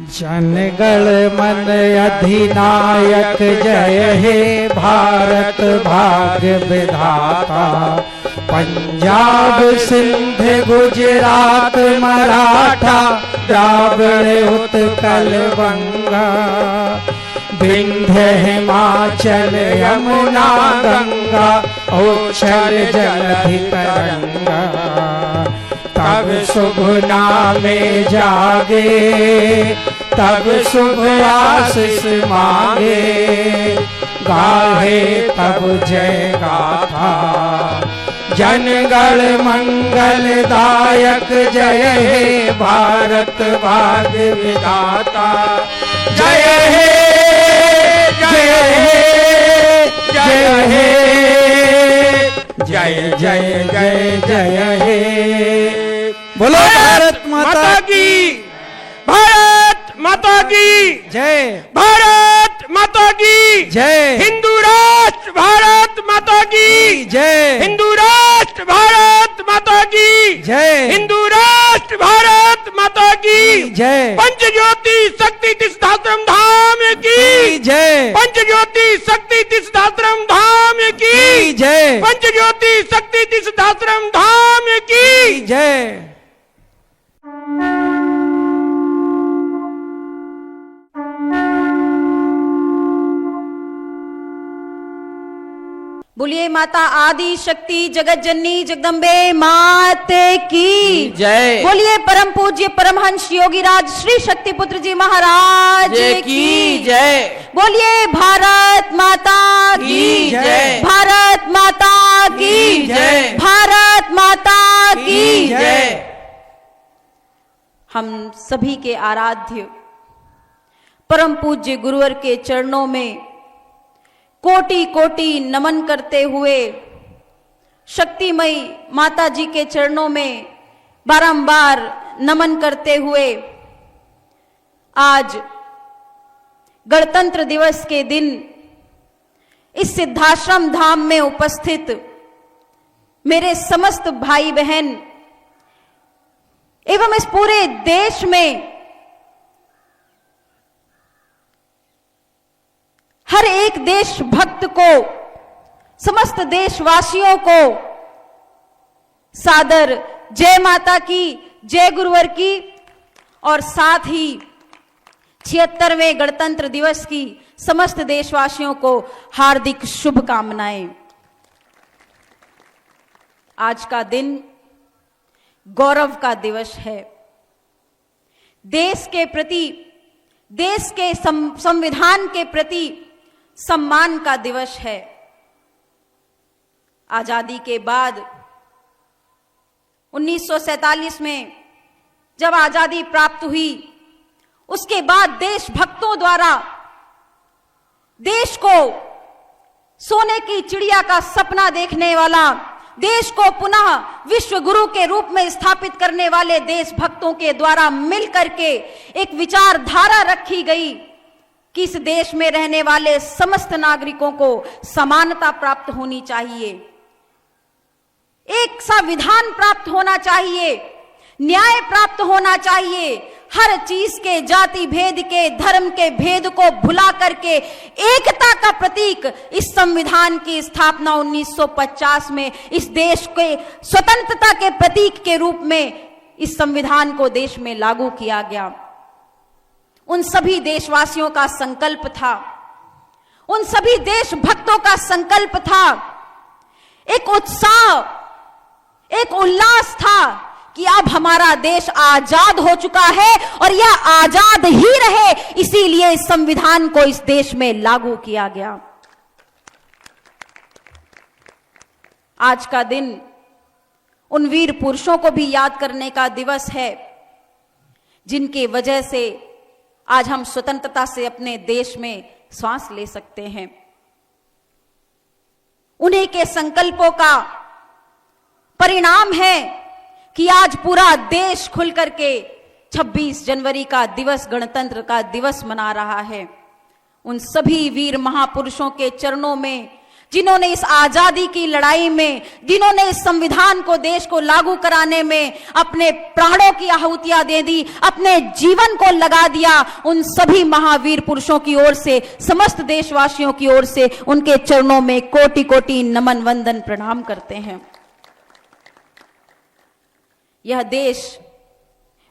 जनगण मन अधिनायक जय हे भारत भाग्य विधाता। पंजाब सिंध गुजरात मराठा द्राविड़ उत्कल बंगा। विंध्य हिमाचल यमुना गंगा उच्छल जलधि तरंगा। तब शुभ नामे जागे तब शुभ आशीष मांगे। गाहे तब जय गाथा जनगण मंगलदायक जय हे भारत भाग्य विधाता। जय हे जय हे जय हे जय जय जय जय हे। बोलो भारत माता की, भारत माता की जय, भारत माता की जय। हिंदू राष्ट्र भारत माता की जय, हिंदू राष्ट्र भारत माता की जय, हिंदू राष्ट्र भारत माता की जय। पंचज्योति शक्ति तीर्थाश्रम धाम की जय, पंचज्योति शक्ति तीर्थाश्रम धाम की जय, पंचज्योति शक्ति तीर्थाश्रम धाम की जय। बोलिए माता आदि शक्ति जगत जननी जगदम्बे माते की जय। बोलिए परम पूज्य परमहंस योगीराज श्री शक्ति पुत्र जी महाराज की जय। बोलिए भारत माता की जय। भारत माता की जय। भारत माता की जय। हम सभी के आराध्य परम पूज्य गुरुवर के चरणों में कोटि कोटि नमन करते हुए शक्तिमयी माता जी के चरणों में बारंबार नमन करते हुए आज गणतंत्र दिवस के दिन इस सिद्धाश्रम धाम में उपस्थित मेरे समस्त भाई बहन एवं इस पूरे देश में हर एक देशभक्त को, समस्त देशवासियों को सादर जय माता की, जय गुरुवर की और साथ ही 76वें गणतंत्र दिवस की समस्त देशवासियों को हार्दिक शुभकामनाएं। आज का दिन गौरव का दिवस है। देश के प्रति, देश के संविधान के प्रति सम्मान का दिवस है। आजादी के बाद 1947 में जब आजादी प्राप्त हुई, उसके बाद देशभक्तों द्वारा देश को सोने की चिड़िया का सपना देखने वाला, देश को पुनः विश्व गुरु के रूप में स्थापित करने वाले देशभक्तों के द्वारा मिलकर के एक विचारधारा रखी गई कि इस देश में रहने वाले समस्त नागरिकों को समानता प्राप्त होनी चाहिए, एक संविधान प्राप्त होना चाहिए, न्याय प्राप्त होना चाहिए। हर चीज के, जाति भेद के, धर्म के भेद को भुला करके एकता का प्रतीक इस संविधान की स्थापना 1950 में इस देश के स्वतंत्रता के प्रतीक के रूप में इस संविधान को देश में लागू किया गया। उन सभी देशवासियों का संकल्प था, उन सभी देशभक्तों का संकल्प था, एक उत्साह, एक उल्लास था कि अब हमारा देश आजाद हो चुका है और यह आजाद ही रहे, इसीलिए इस संविधान को इस देश में लागू किया गया। आज का दिन उन वीर पुरुषों को भी याद करने का दिवस है जिनके वजह से आज हम स्वतंत्रता से अपने देश में सांस ले सकते हैं। उन्हीं के संकल्पों का परिणाम है कि आज पूरा देश खुल करके 26 जनवरी का दिवस, गणतंत्र का दिवस मना रहा है। उन सभी वीर महापुरुषों के चरणों में जिन्होंने इस आजादी की लड़ाई में, जिन्होंने इस संविधान को, देश को लागू कराने में अपने प्राणों की आहुतियां दे दी, अपने जीवन को लगा दिया, उन सभी महावीर पुरुषों की ओर से, समस्त देशवासियों की ओर से उनके चरणों में कोटि कोटि नमन वंदन प्रणाम करते हैं। यह देश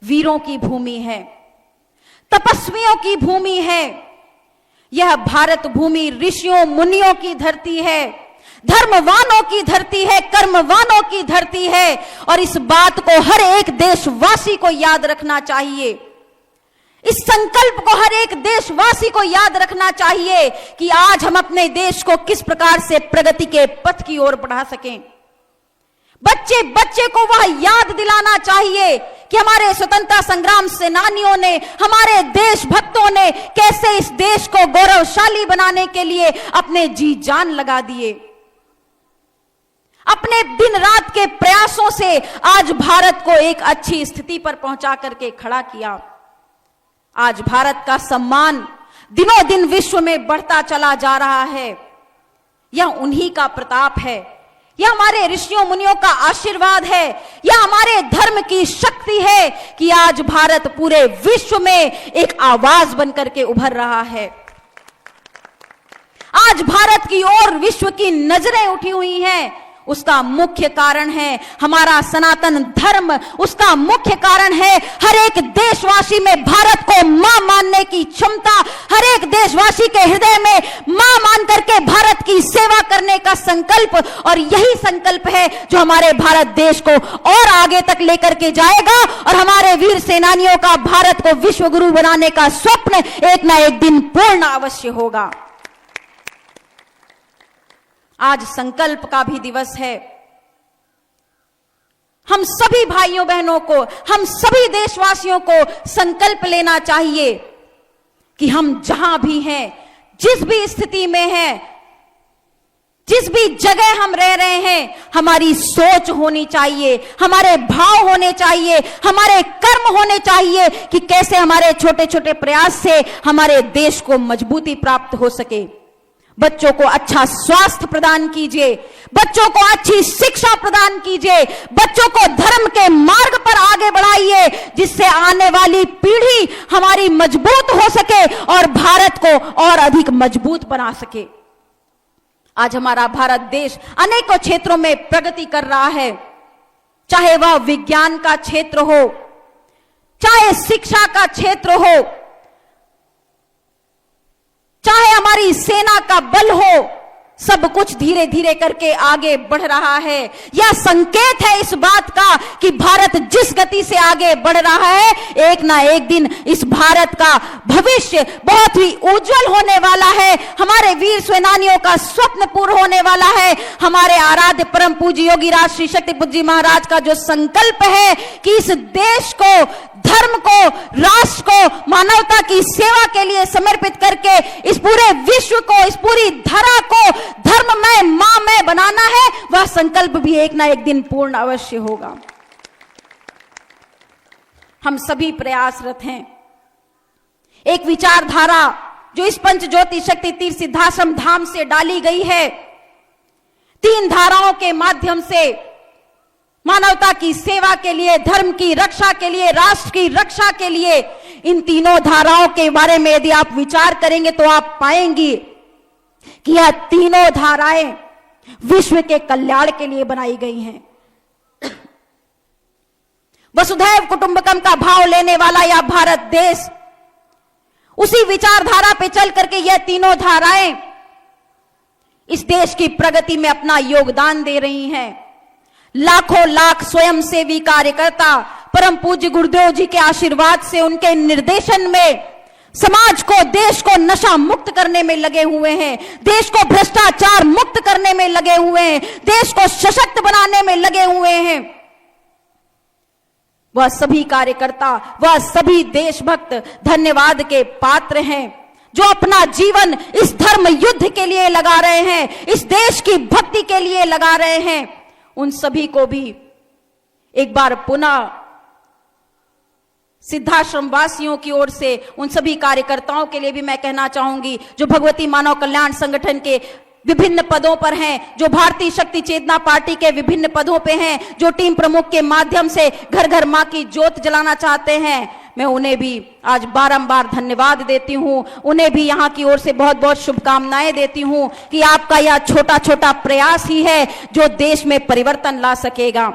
वीरों की भूमि है, तपस्वियों की भूमि है। यह भारत भूमि ऋषियों मुनियों की धरती है, धर्मवानों की धरती है, कर्मवानों की धरती है। और इस बात को हर एक देशवासी को याद रखना चाहिए, इस संकल्प को हर एक देशवासी को याद रखना चाहिए कि आज हम अपने देश को किस प्रकार से प्रगति के पथ की ओर बढ़ा सकें। बच्चे बच्चे को वह याद दिलाना चाहिए कि हमारे स्वतंत्रता संग्राम सेनानियों ने, हमारे देशभक्तों ने कैसे इस देश को गौरवशाली बनाने के लिए अपने जी जान लगा दिए। अपने दिन रात के प्रयासों से आज भारत को एक अच्छी स्थिति पर पहुंचा करके खड़ा किया। आज भारत का सम्मान दिनों दिन विश्व में बढ़ता चला जा रहा है। यह उन्हीं का प्रताप है, यह हमारे ऋषियों मुनियों का आशीर्वाद है, यह हमारे धर्म की शक्ति है कि आज भारत पूरे विश्व में एक आवाज बनकर के उभर रहा है। आज भारत की ओर विश्व की नजरें उठी हुई हैं। उसका मुख्य कारण है हमारा सनातन धर्म, उसका मुख्य कारण है हर एक देशवासी में भारत को मां मानने की क्षमता, हर एक देशवासी के हृदय में मां मान करके भारत की सेवा करने का संकल्प। और यही संकल्प है जो हमारे भारत देश को और आगे तक लेकर के जाएगा और हमारे वीर सेनानियों का भारत को विश्व गुरु बनाने का स्वप्न एक ना एक दिन पूर्ण अवश्य होगा। आज संकल्प का भी दिवस है। हम सभी भाइयों बहनों को, हम सभी देशवासियों को संकल्प लेना चाहिए कि हम जहां भी हैं, जिस भी स्थिति में हैं, जिस भी जगह हम रह रहे हैं, हमारी सोच होनी चाहिए, हमारे भाव होने चाहिए, हमारे कर्म होने चाहिए कि कैसे हमारे छोटे छोटे प्रयास से हमारे देश को मजबूती प्राप्त हो सके। बच्चों को अच्छा स्वास्थ्य प्रदान कीजिए, बच्चों को अच्छी शिक्षा प्रदान कीजिए, बच्चों को धर्म के मार्ग पर आगे बढ़ाइए, जिससे आने वाली पीढ़ी हमारी मजबूत हो सके और भारत को और अधिक मजबूत बना सके। आज हमारा भारत देश अनेकों क्षेत्रों में प्रगति कर रहा है, चाहे वह विज्ञान का क्षेत्र हो, चाहे शिक्षा का क्षेत्र हो, चाहे हमारी सेना का बल हो, सब कुछ धीरे धीरे करके आगे बढ़ रहा है। यह संकेत है इस बात का कि भारत जिस गति से आगे बढ़ रहा है, एक ना एक दिन इस भारत का भविष्य बहुत ही उज्जवल होने वाला है। हमारे वीर सेनानियों का स्वप्न पूर्ण होने वाला है। हमारे आराध्य परम पूज्य योगी राज श्री शक्तिपुत्र जी महाराज का जो संकल्प है कि इस देश को, धर्म को, राष्ट्र को मानवता की सेवा के लिए समर्पित करके इस पूरे विश्व को, इस पूरी धरा को धर्ममय, मांमय बनाना है, वह संकल्प भी एक ना एक दिन पूर्ण अवश्य होगा। हम सभी प्रयासरत हैं। एक विचारधारा जो इस पंच ज्योति शक्ति तीर्थ सिद्धाश्रम धाम से डाली गई है, 3 धाराओं के माध्यम से मानवता की सेवा के लिए, धर्म की रक्षा के लिए, राष्ट्र की रक्षा के लिए, इन तीनों धाराओं के बारे में यदि आप विचार करेंगे तो आप पाएंगे कि यह तीनों धाराएं विश्व के कल्याण के लिए बनाई गई हैं। वसुधैव कुटुंबकम का भाव लेने वाला यह भारत देश, उसी विचारधारा पे चल करके यह तीनों धाराएं इस देश की प्रगति में अपना योगदान दे रही हैं। लाखों लाख स्वयंसेवी कार्यकर्ता परम पूज्य गुरुदेव जी के आशीर्वाद से, उनके निर्देशन में समाज को, देश को नशा मुक्त करने में लगे हुए हैं, देश को भ्रष्टाचार मुक्त करने में लगे हुए हैं, देश को सशक्त बनाने में लगे हुए हैं। वह सभी कार्यकर्ता, वह सभी देशभक्त धन्यवाद के पात्र हैं जो अपना जीवन इस धर्म युद्ध के लिए लगा रहे हैं, इस देश की भक्ति के लिए लगा रहे हैं। उन सभी को भी एक बार पुनः सिद्धाश्रम वासियों की ओर से, उन सभी कार्यकर्ताओं के लिए भी मैं कहना चाहूंगी जो भगवती मानव कल्याण संगठन के विभिन्न पदों पर हैं, जो भारतीय शक्ति चेतना पार्टी के विभिन्न पदों पे हैं, जो टीम प्रमुख के माध्यम से घर घर मां की ज्योत जलाना चाहते हैं, मैं उन्हें भी आज बारंबार धन्यवाद देती हूं। उन्हें भी यहां की ओर से बहुत बहुत शुभकामनाएं देती हूं कि आपका यह छोटा छोटा प्रयास ही है जो देश में परिवर्तन ला सकेगा।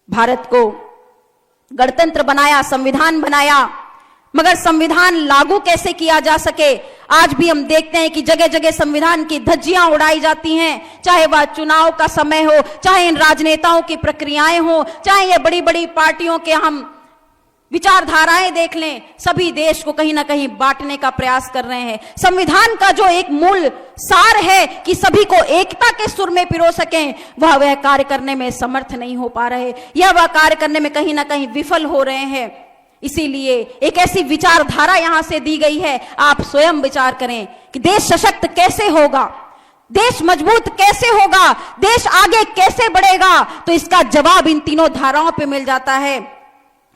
भारत को गणतंत्र बनाया, संविधान बनाया, मगर संविधान लागू कैसे किया जा सके, आज भी हम देखते हैं कि जगह जगह संविधान की धज्जियां उड़ाई जाती हैं। चाहे वह चुनाव का समय हो, चाहे इन राजनेताओं की प्रक्रियाएं हो, चाहे ये बड़ी बड़ी पार्टियों के हम विचारधाराएं देख लें, सभी देश को कहीं ना कहीं बांटने का प्रयास कर रहे हैं। संविधान का जो एक मूल सार है कि सभी को एकता के सुर में पिरो सकें, वह कार्य करने में समर्थ नहीं हो पा रहे, या वह कार्य करने में कहीं ना कहीं विफल हो रहे हैं। इसीलिए एक ऐसी विचारधारा यहां से दी गई है, आप स्वयं विचार करें कि देश सशक्त कैसे होगा, देश मजबूत कैसे होगा, देश आगे कैसे बढ़ेगा। तो इसका जवाब इन तीनों धाराओं पे मिल जाता है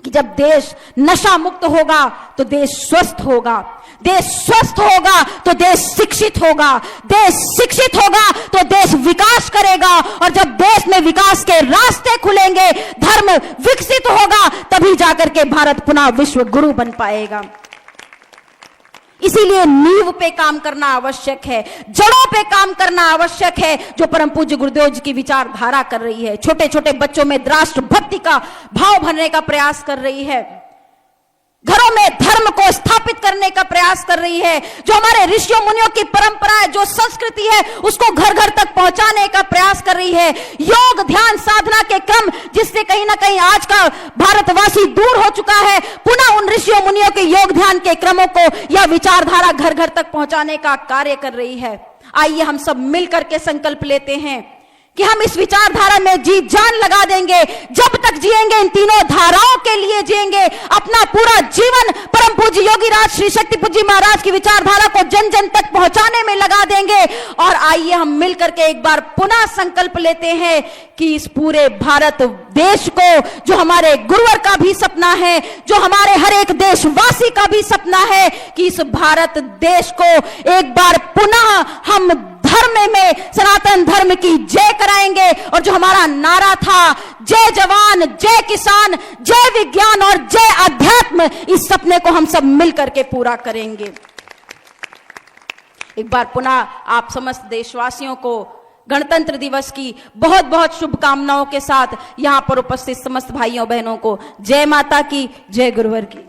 कि जब देश नशा मुक्त होगा तो देश स्वस्थ होगा, देश स्वस्थ होगा तो देश शिक्षित होगा, देश शिक्षित होगा तो देश विकास करेगा, और जब देश में विकास के रास्ते खुलेंगे, धर्म विकसित होगा, तभी जाकर के भारत पुनः विश्व गुरु बन पाएगा। इसीलिए नींव पे काम करना आवश्यक है, जड़ों पे काम करना आवश्यक है, जो परम पूज्य गुरुदेव जी की विचारधारा कर रही है। छोटे छोटे बच्चों में राष्ट्र भक्ति का भाव भरने का प्रयास कर रही है, घरों में धर्म को स्थापित करने का प्रयास कर रही है, जो हमारे ऋषियों मुनियों की परंपरा है, जो संस्कृति है, उसको घर घर तक पहुंचाने का प्रयास कर रही है। योग ध्यान साधना के क्रम जिससे कहीं ना कहीं आज का भारतवासी दूर हो चुका है, पुनः उन ऋषियों मुनियों के योग ध्यान के क्रमों को यह विचारधारा घर घर तक पहुंचाने का कार्य कर रही है। आइए हम सब मिलकर के संकल्प लेते हैं कि हम इस विचारधारा में जी जान लगा देंगे, जब तक जिएंगे इन तीनों धाराओं के लिए जिएंगे, अपना पूरा जीवन परम पूज्य योगी राज श्री शक्ति पूज्य महाराज की विचारधारा को जन जन तक पहुंचाने में लगा देंगे। और आइए हम मिलकर के एक बार पुनः संकल्प लेते हैं कि इस पूरे भारत देश को, जो हमारे गुरुवर का भी सपना है, जो हमारे हर एक देशवासी का भी सपना है, कि इस भारत देश को एक बार पुनः हम धर्म में सनातन धर्म की जय कराएंगे। और जो हमारा नारा था, जय जवान जय किसान जय विज्ञान और जय अध्यात्म, इस सपने को हम सब मिलकर के पूरा करेंगे। एक बार पुनः आप समस्त देशवासियों को गणतंत्र दिवस की बहुत बहुत शुभकामनाओं के साथ यहां पर उपस्थित समस्त भाइयों बहनों को जय माता की, जय गुरुवर की।